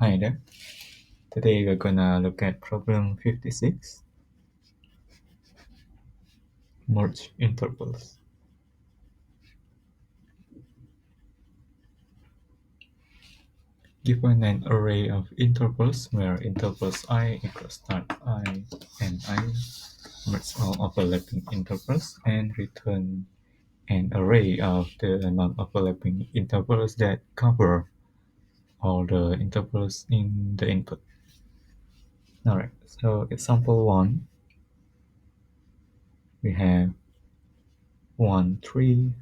Hi there. Today we're gonna look at problem 56, merge intervals. Given an array of intervals where intervals I equals start I and I, merge all overlapping intervals and return an array of the non-overlapping intervals that cover all the intervals in the input. Alright, so example 1, we have 1, 3,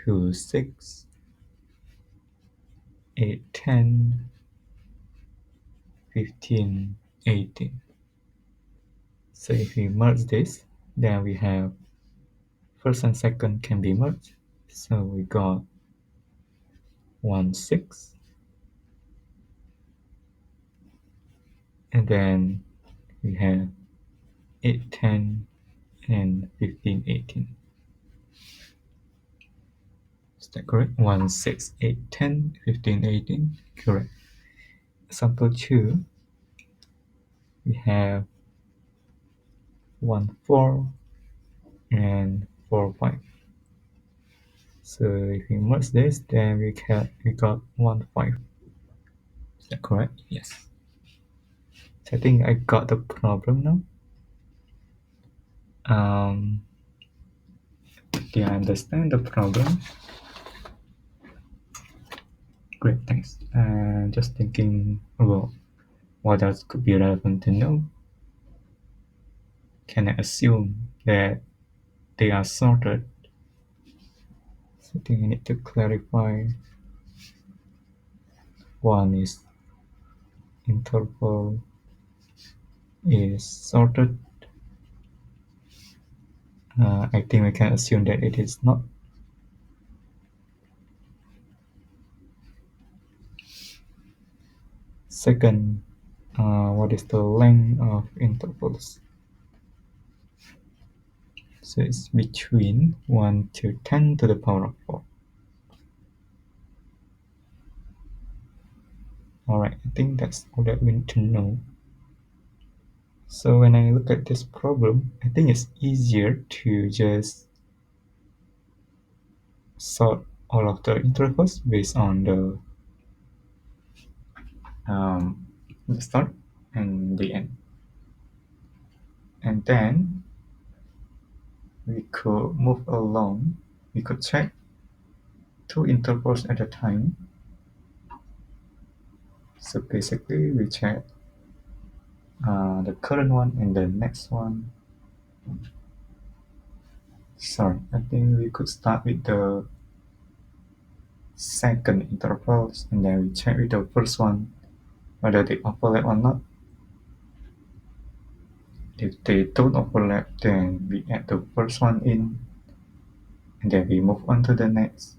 2, 6, 8, 10, 15, 18. So if we merge this, then we have first and second can be merged. So we got 1, 6. And then we have 8, 10, and 15, 18. Is that correct? 1, 6, 8, 10, 15, 18. Correct. Example 2, we have 1, 4, and 4, 5. So if we merge this, then we got 1, 5. Is that correct? Yes. So I think I got the problem now. Do you understand the problem? Great, thanks. Just thinking about what else could be relevant to know. Can I assume that they are sorted? So I think I need to clarify. One is interval is sorted. I think we can assume that it is not. Second, what is the length of intervals? So it's between 1 to 10 to the power of 4. Alright, I think that's all that we need to know. So when I look at this problem, I think it's easier to just sort all of the intervals based on the start and the end. And then we could move along. We could check 2 intervals at a time. So basically we check the current one and the next one. Sorry, I think we could start with the second intervals and then we check with the first one whether they overlap or not. If they don't overlap, then we add the first one in and then we move on to the next.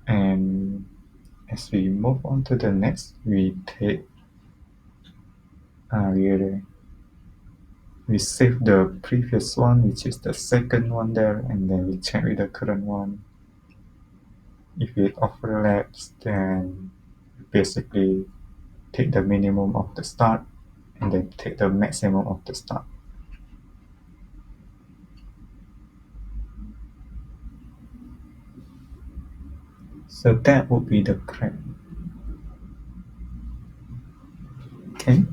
And as we move on to the next, we take we save the previous one, which is the second one there, and then we check with the current one. If it overlaps, then we basically take the minimum of the start and then take the maximum of the start. So that would be the correct. Okay,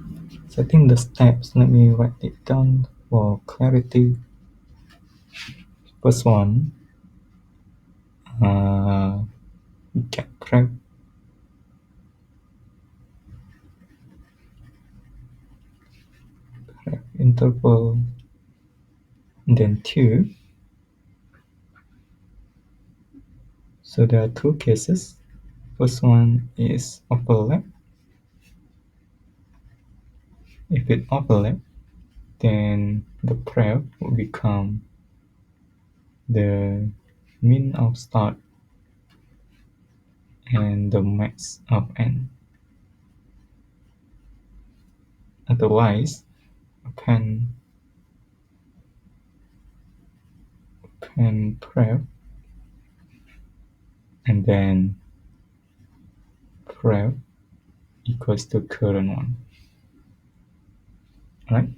so I think the steps, let me write it down for clarity. First one, we get prep. Interval, and then 2. So there are 2 cases. First one is overlap. If it overlap, then the prep will become the min of start and the max of end. Otherwise, append prep and then pref equals to current one. Right?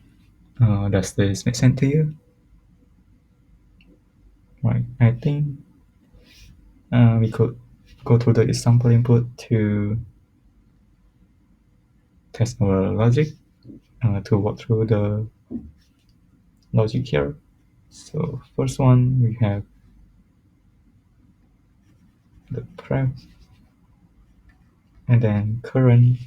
Does this make sense to you? Right. I think we could go to the example input to test our logic, to walk through the logic here. So first one, we have the pref, and then current,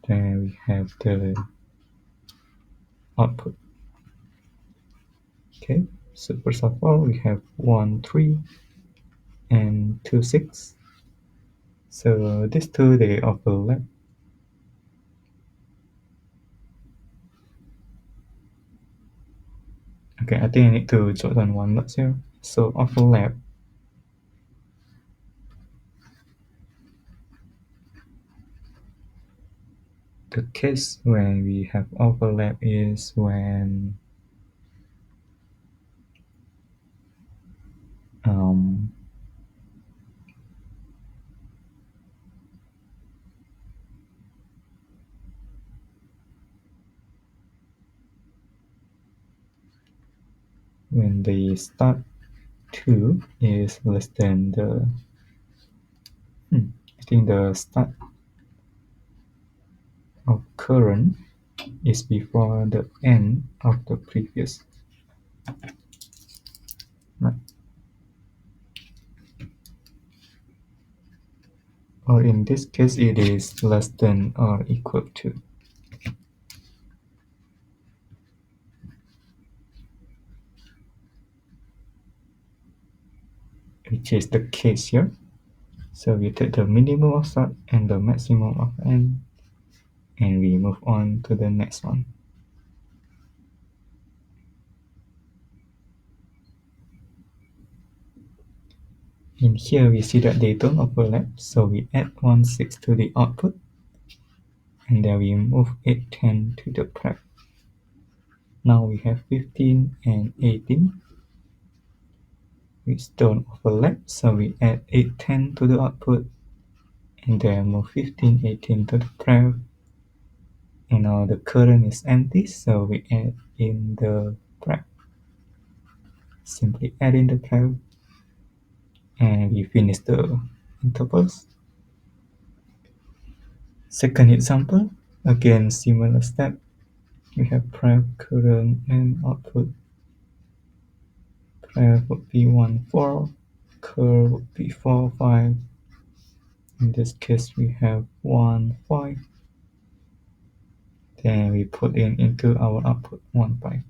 then we have the output. Okay, so first of all, we have 1, 3, and 2, 6. So these two, they overlap. Okay, I think I need to jot down one note here. So overlap, the case when we have overlap is when the start 2 is less than the I think the start of current is before the end of the previous. Right. Or in this case, it is less than or equal to. Which is the case here. So we take the minimum of start and the maximum of end, and we move on to the next one. In here, we see that they don't overlap, so we add 1, 6 to the output, and then we move 8, 10 to the prep. Now we have 15 and 18, which don't overlap, so we add 8, 10 to the output, and then move 15, 18 to the prep. And now the current is empty, so we add in the prep. Simply add in the prep, and we finish the intervals. Second example, again similar step. We have prep, current, and output. Prep would be 1, 4, curl would be 4, 5. In this case, we have 1, 5. Then we put into our output 1, 5.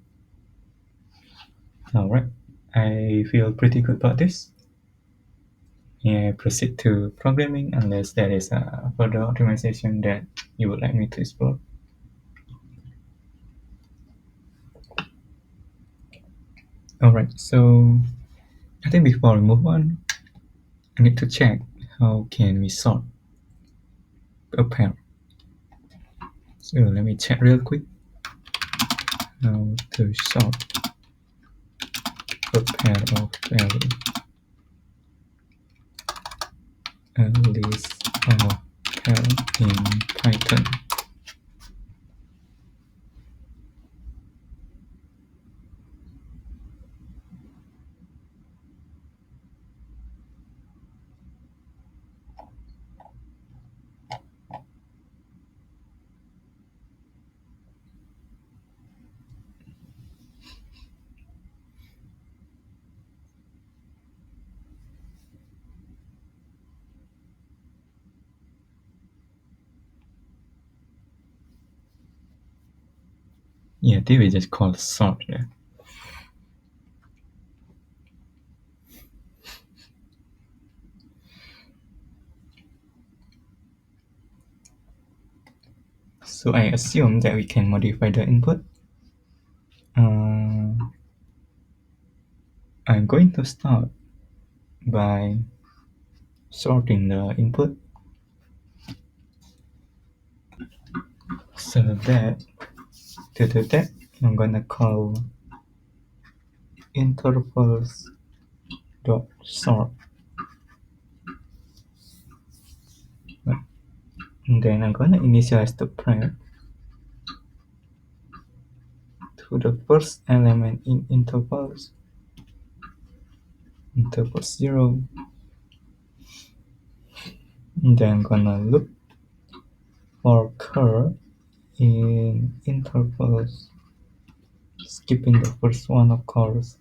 Alright, I feel pretty good about this. Yeah, proceed to programming unless there is a further optimization that you would like me to explore. Alright, so I think before we move on, I need to check how can we sort a pair. So let me check real quick how to sort a pair of value. A list of pair in Python. Yeah, this we just call sort there. So I assume that we can modify the input. I'm going to start by sorting the input so that to do that I'm gonna call intervals dot sort. And then I'm gonna initialize the prep to the first element in intervals 0. And then I'm gonna look for curve in intervals, skipping the first one, of course.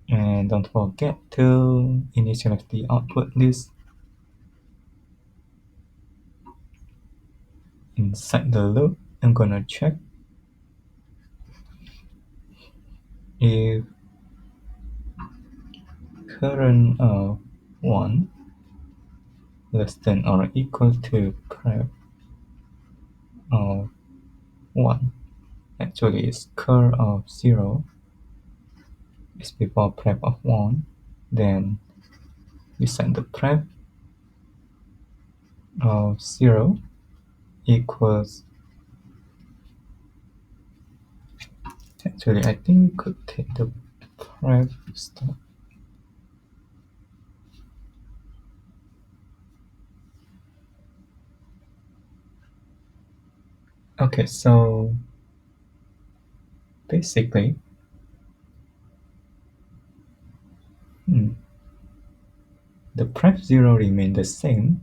And don't forget to initialize the output list inside the loop. I'm gonna check if current of 1 less than or equal to prep of 1. Actually, it's curve of 0 is before prep of 1. Then we set the prep of 0 equals, actually I think we could take the prep stop. Okay, so basically the prep 0 remain the same,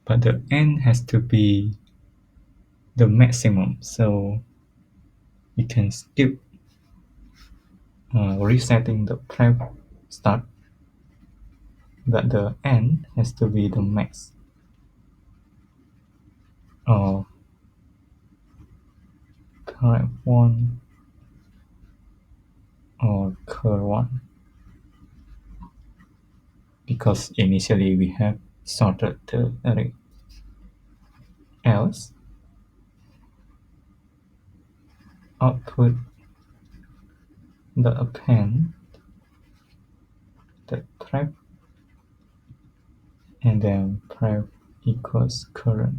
but the n has to be the maximum, so we can skip resetting the prep start, but the n has to be the max of prep 1 or curve 1, because initially we have sorted the array. Else output the append the prep and then prep equals current.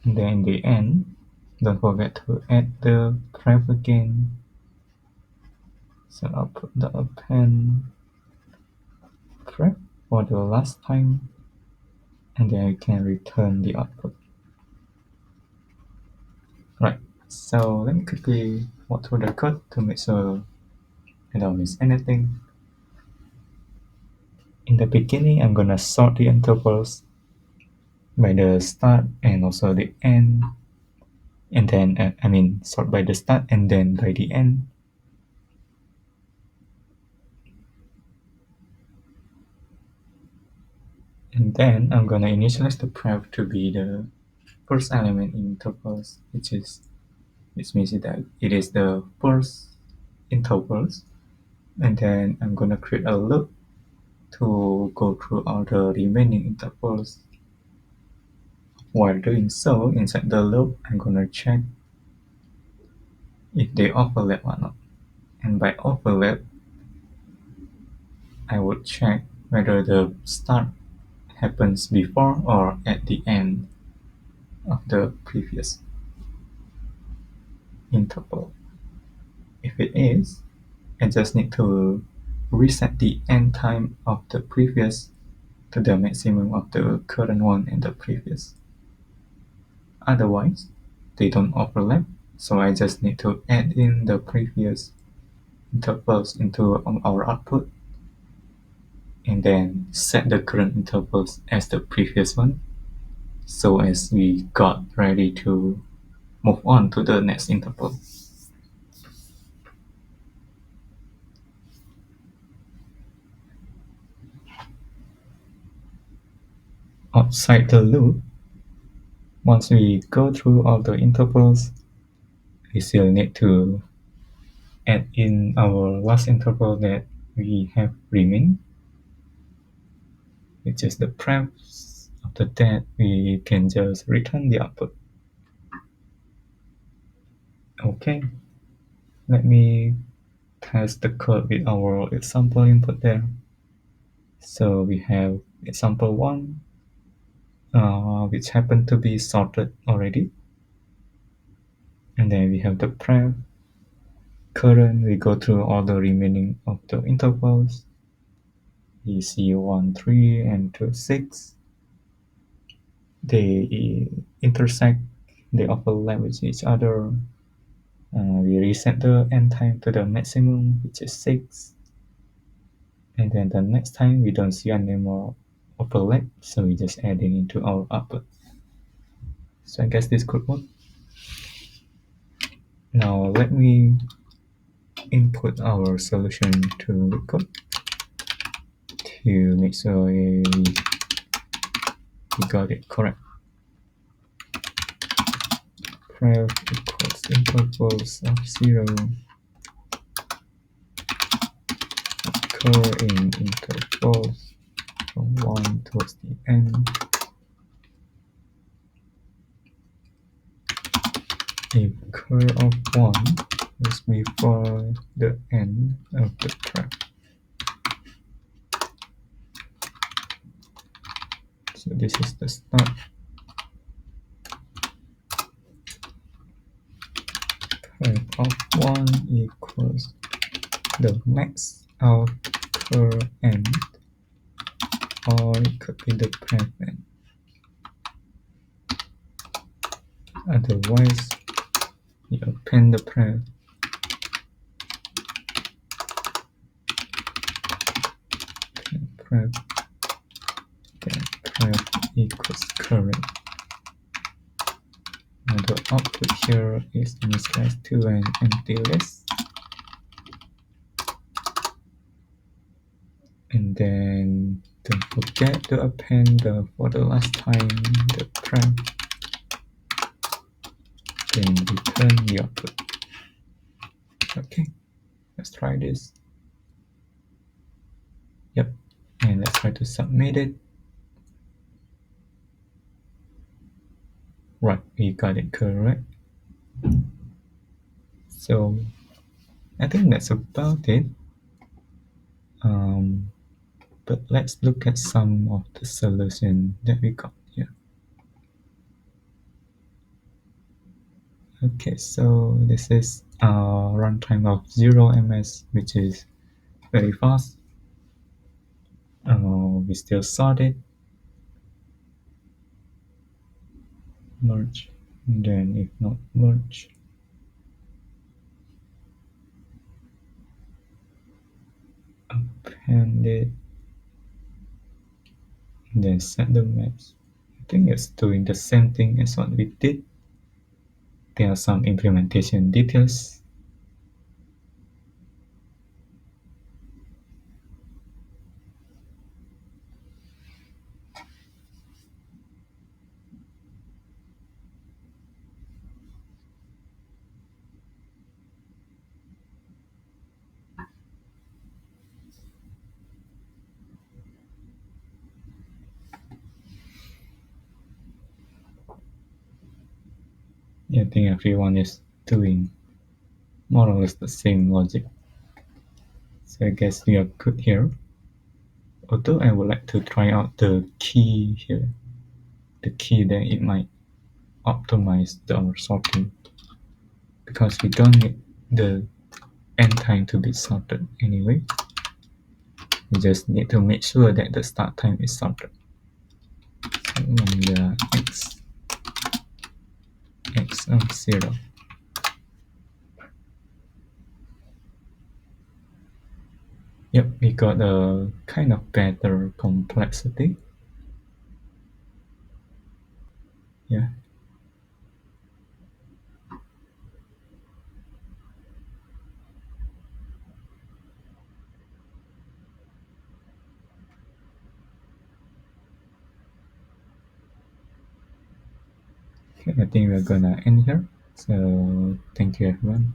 And then in the end, don't forget to add the prep again. So I'll put the append prep for the last time, and then I can return the output. Right, so let me quickly walk through the code to make sure I don't miss anything. In the beginning, I'm gonna sort the intervals by the start and also the end, and then sort by the start and then by the end. And then I'm gonna initialize the prep to be the first element in intervals, which means that it is the first intervals. And then I'm gonna create a loop to go through all the remaining intervals. While doing so, inside the loop, I'm gonna check if they overlap or not. And by overlap, I would check whether the start happens before or at the end of the previous interval. If it is, I just need to reset the end time of the previous to the maximum of the current one and the previous. Otherwise, they don't overlap, so I just need to add in the previous intervals into our output and then set the current intervals as the previous one, so as we got ready to move on to the next interval. Outside the loop, once we go through all the intervals, we still need to add in our last interval that we have remaining, which is the prep. After that, we can just return the output. Okay, let me test the code with our example input there. So we have example 1, which happened to be sorted already. And then we have the pref, current. We go through all the remaining of the intervals. We see 1, 3, and 2, 6. They intersect, they overlap with each other. We reset the end time to the maximum, which is 6. And then the next time we don't see any more overlap, so we just adding into our output. So I guess this could work. Now let me input our solution to LeetCode to make sure we got it correct. Pref equals intervals of 0 occur in intervals from 1 towards the end. If cur of 1 is before the end of the pref. So this is the start. Pref of 1 equals the max of cur end, or it could be the pref end. Otherwise, you append the pref then pref equals current. Now the output here is initialized to an empty list. And then don't forget to append for the last time the pref, then return the output. Okay, let's try this. Yep, and let's try to submit it. Right, we got it correct. So I think that's about it. But let's look at some of the solution that we got here. Okay, so this is a runtime of 0 ms, which is very fast. We still sort it, merge, and then if not merge, append it, and then set the maps. I think it's doing the same thing as what we did. There are some implementation details. I think everyone is doing more or less the same logic. So I guess we are good here. Although I would like to try out the key here, the key that it might optimize our sorting, because we don't need the end time to be sorted anyway. We just need to make sure that the start time is sorted. So on the x of 0. Yep, we got a kind of better complexity. Yeah. Okay, I think we're gonna end here. So thank you everyone.